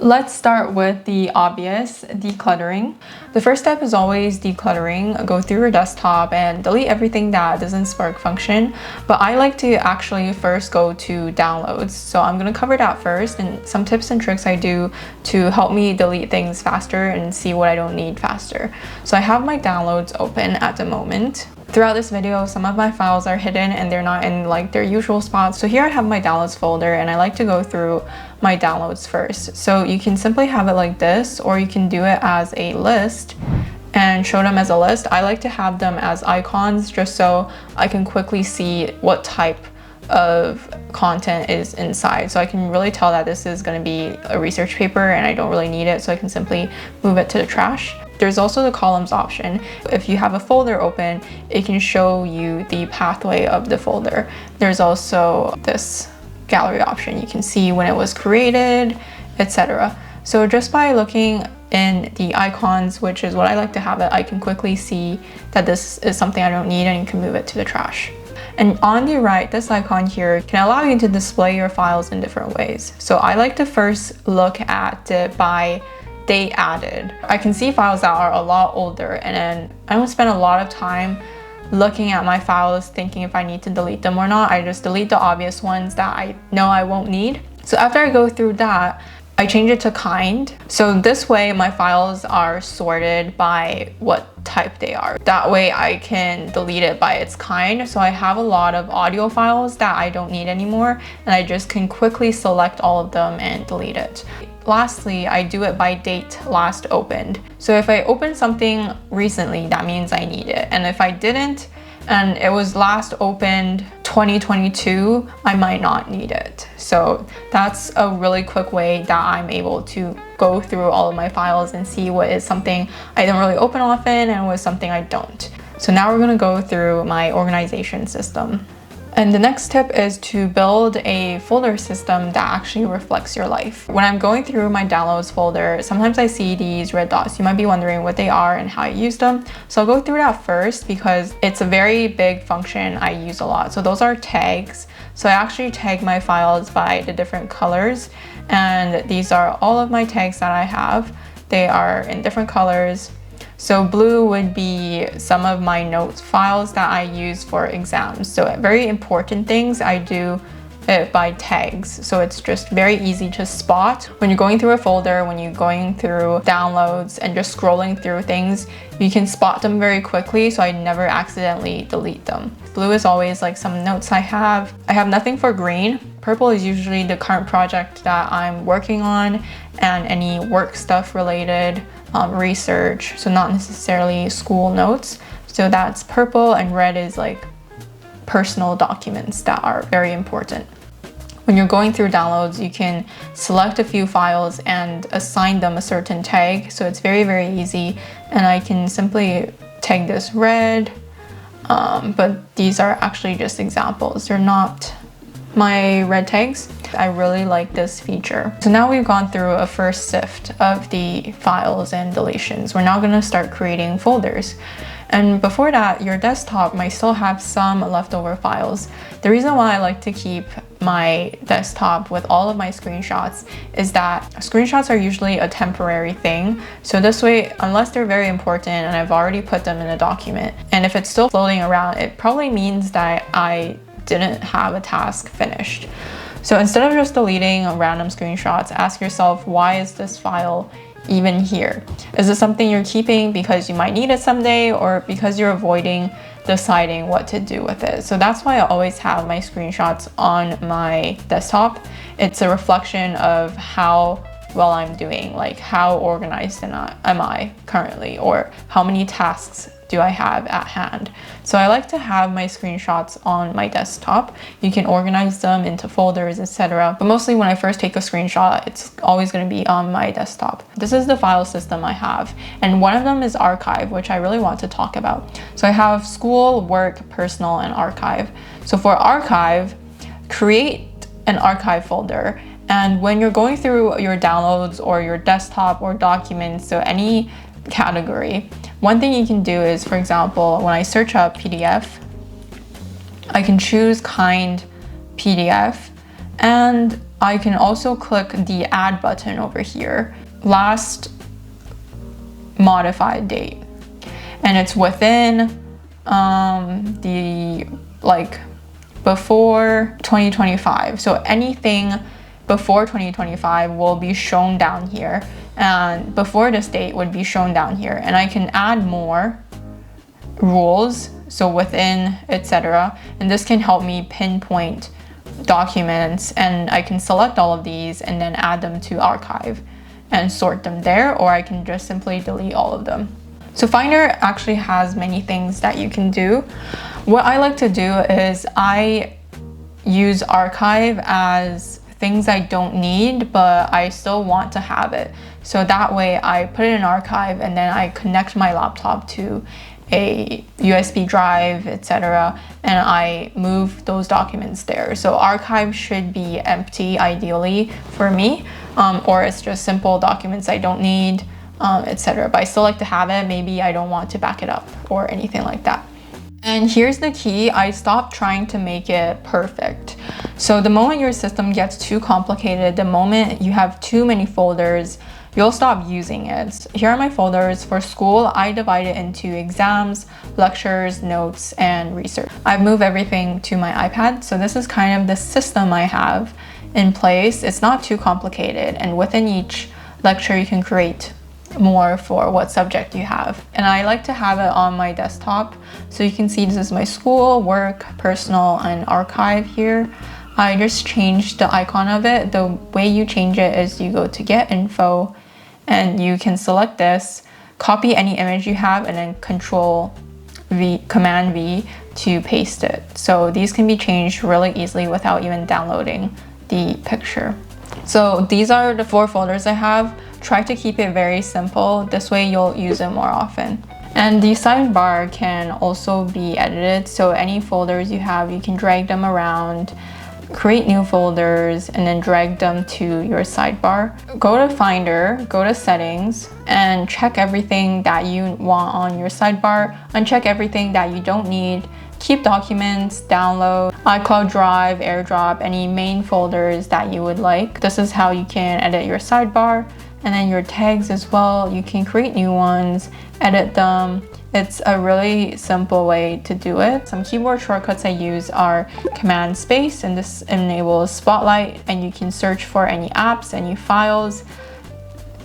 Let's start with the obvious, decluttering. The first step is always decluttering. Go through your desktop and delete everything that doesn't spark function. But I like to actually first go to downloads. So I'm gonna cover that first and some tips and tricks I do to help me delete things faster and see what I don't need faster. So I have my downloads open at the moment. Throughout this video, some of my files are hidden and they're not in like their usual spots. So here I have my downloads folder and I like to go through my downloads first. So you can simply have it like this, or you can do it as a list and show them as a list. I like to have them as icons just so I can quickly see what type of content is inside. So I can really tell that this is going to be a research paper and I don't really need it, so I can simply move it to the trash. There's also the columns option. If you have a folder open, it can show you the pathway of the folder. There's also this gallery option. You can see when it was created, etc. So just by looking in the icons, which is what I like to have, it, I can quickly see that this is something I don't need and you can move it to the trash. And on the right, this icon here can allow you to display your files in different ways. So I like to first look at it by date added. I can see files that are a lot older, and then I don't spend a lot of time looking at my files thinking if I need to delete them or not. I just delete the obvious ones that I know I won't need. So after I go through that, I change it to kind. So this way my files are sorted by what type they are. That way I can delete it by its kind. So I have a lot of audio files that I don't need anymore, and I just can quickly select all of them and delete it. Lastly, I do it by date last opened. So if I open something recently, that means I need it. And if I didn't, and it was last opened 2022, I might not need it. So that's a really quick way that I'm able to go through all of my files and see what is something I don't really open often and what is something I don't. So now we're gonna go through my organization system. And the next tip is to build a folder system that actually reflects your life. When I'm going through my downloads folder, sometimes I see these red dots. You might be wondering what they are and how I use them. So I'll go through that first because it's a very big function I use a lot. So those are tags. So I actually tag my files by the different colors. And these are all of my tags that I have. They are in different colors. So blue would be some of my notes files that I use for exams. So very important things I do it by tags. So it's just very easy to spot. When you're going through a folder, when you're going through downloads and just scrolling through things, you can spot them very quickly, so I never accidentally delete them. Blue is always like some notes I have. I have nothing for green. Purple is usually the current project that I'm working on and any work stuff related. Research, so not necessarily school notes. So that's purple, and red is like personal documents that are very important. When you're going through downloads, you can select a few files and assign them a certain tag. So it's very, very easy. And I can simply tag this red, but these are actually just examples. They're not my red tags. I really like this feature. So now we've gone through a first sift of the files and deletions. We're now gonna start creating folders. And before that, your desktop might still have some leftover files. The reason why I like to keep my desktop with all of my screenshots is that screenshots are usually a temporary thing. So this way, unless they're very important and I've already put them in a document, and if it's still floating around, it probably means that I didn't have a task finished. So instead of just deleting random screenshots, ask yourself, why is this file even here? Is this something you're keeping because you might need it someday, or because you're avoiding deciding what to do with it? So that's why I always have my screenshots on my desktop. It's a reflection of how well I'm doing, like how organized am I currently, or how many tasks do I have at hand. So I like to have my screenshots on my desktop. You can organize them into folders, etc. But mostly when I first take a screenshot, it's always going to be on my desktop. This is the file system I have. And one of them is archive, which I really want to talk about. So I have school, work, personal, and archive. So for archive, create an archive folder. And when you're going through your downloads or your desktop or documents, so any category, one thing you can do is, for example, when I search up PDF, I can choose kind PDF, and I can also click the add button over here, last modified date, and it's within the before 2025. So anything before 2025 will be shown down here, and before this date would be shown down here. And I can add more rules, so within, etc. And this can help me pinpoint documents, and I can select all of these and then add them to archive and sort them there, or I can just simply delete all of them. So Finder actually has many things that you can do. What I like to do is I use archive as things I don't need, but I still want to have it. So that way I put it in archive, and then I connect my laptop to a USB drive, etc., and I move those documents there. So archive should be empty ideally for me, or it's just simple documents I don't need, etc. But I still like to have it. Maybe I don't want to back it up or anything like that. And here's the key: I stopped trying to make it perfect. So the moment your system gets too complicated, the moment you have too many folders, you'll stop using it. Here are my folders. For school, I divide it into exams, lectures, notes, and research. I've moved everything to my iPad, so this is kind of the system I have in place. It's not too complicated, and within each lecture you can create more for what subject you have. And I like to have it on my desktop, so you can see this is my school, work, personal, and archive here. I just changed the icon of it. The way you change it is you go to get info, and you can select this, copy any image you have, and then Command V to paste it. So these can be changed really easily without even downloading the picture. So these are the 4 folders I have. Try to keep it very simple. This way you'll use it more often. And the sidebar can also be edited. So any folders you have, you can drag them around, create new folders, and then drag them to your sidebar. Go to Finder, go to Settings, and check everything that you want on your sidebar. Uncheck everything that you don't need. Keep documents, download, iCloud Drive, AirDrop, any main folders that you would like. This is how you can edit your sidebar. And then your tags as well. You can create new ones, edit them. It's a really simple way to do it. Some keyboard shortcuts I use are Command Space, and this enables Spotlight, and you can search for any apps, any files.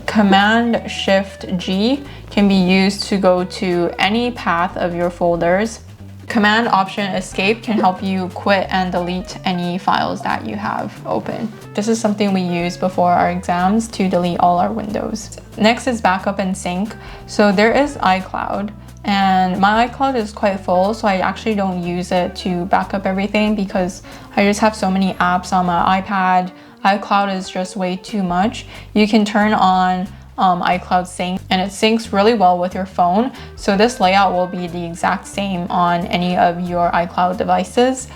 Command Shift G can be used to go to any path of your folders. Command Option Escape can help you quit and delete any files that you have open. This is something we use before our exams to delete all our windows. Next is Backup and Sync. So there is iCloud, and my iCloud is quite full, so I actually don't use it to back up everything because I just have so many apps on my iPad. iCloud is just way too much. You can turn on iCloud Sync, and it syncs really well with your phone. So this layout will be the exact same on any of your iCloud devices.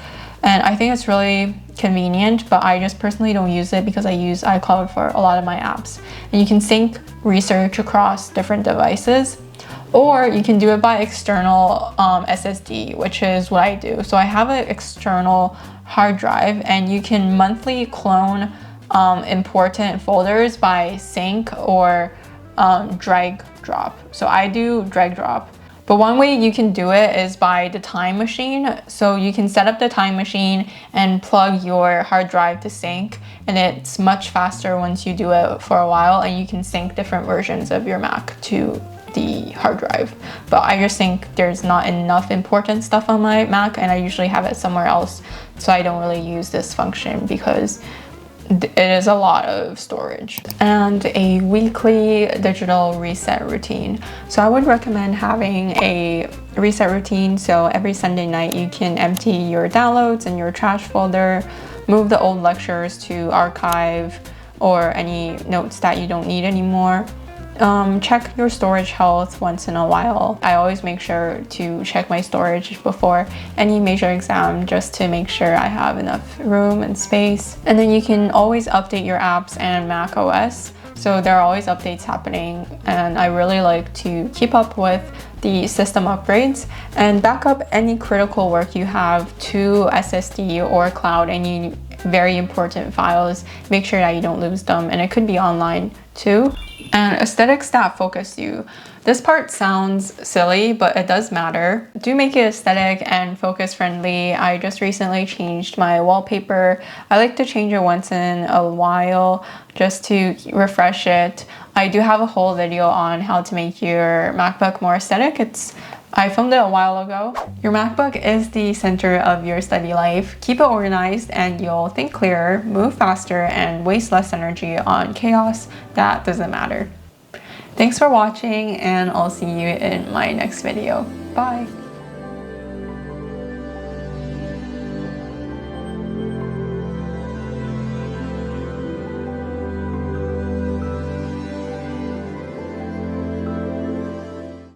And I think it's really convenient, but I just personally don't use it because I use iCloud for a lot of my apps. And you can sync research across different devices, or you can do it by external SSD, which is what I do. So I have an external hard drive, and you can monthly clone important folders by sync or drag drop. So I do drag drop. But one way you can do it is by the time machine. So you can set up the time machine and plug your hard drive to sync, and it's much faster once you do it for a while, and you can sync different versions of your Mac to the hard drive. But I just think there's not enough important stuff on my Mac, and I usually have it somewhere else, so I don't really use this function because it is a lot of storage. And a weekly digital reset routine. So I would recommend having a reset routine. So every Sunday night you can empty your downloads and your trash folder, move the old lectures to archive or any notes that you don't need anymore. Check your storage health once in a while. I always make sure to check my storage before any major exam just to make sure I have enough room and space. And then you can always update your apps and Mac OS. So there are always updates happening, and I really like to keep up with the system upgrades and back up any critical work you have to SSD or cloud, very important files, make sure that you don't lose them, and it could be online too. And aesthetics that focus you. This part sounds silly, but it does matter. Do make it aesthetic and focus friendly. I just recently changed my wallpaper. I like to change it once in a while just to refresh it. I do have a whole video on how to make your MacBook more aesthetic. I filmed it a while ago. Your MacBook is the center of your study life. Keep it organized and you'll think clearer, move faster, and waste less energy on chaos that doesn't matter. Thanks for watching, and I'll see you in my next video. Bye!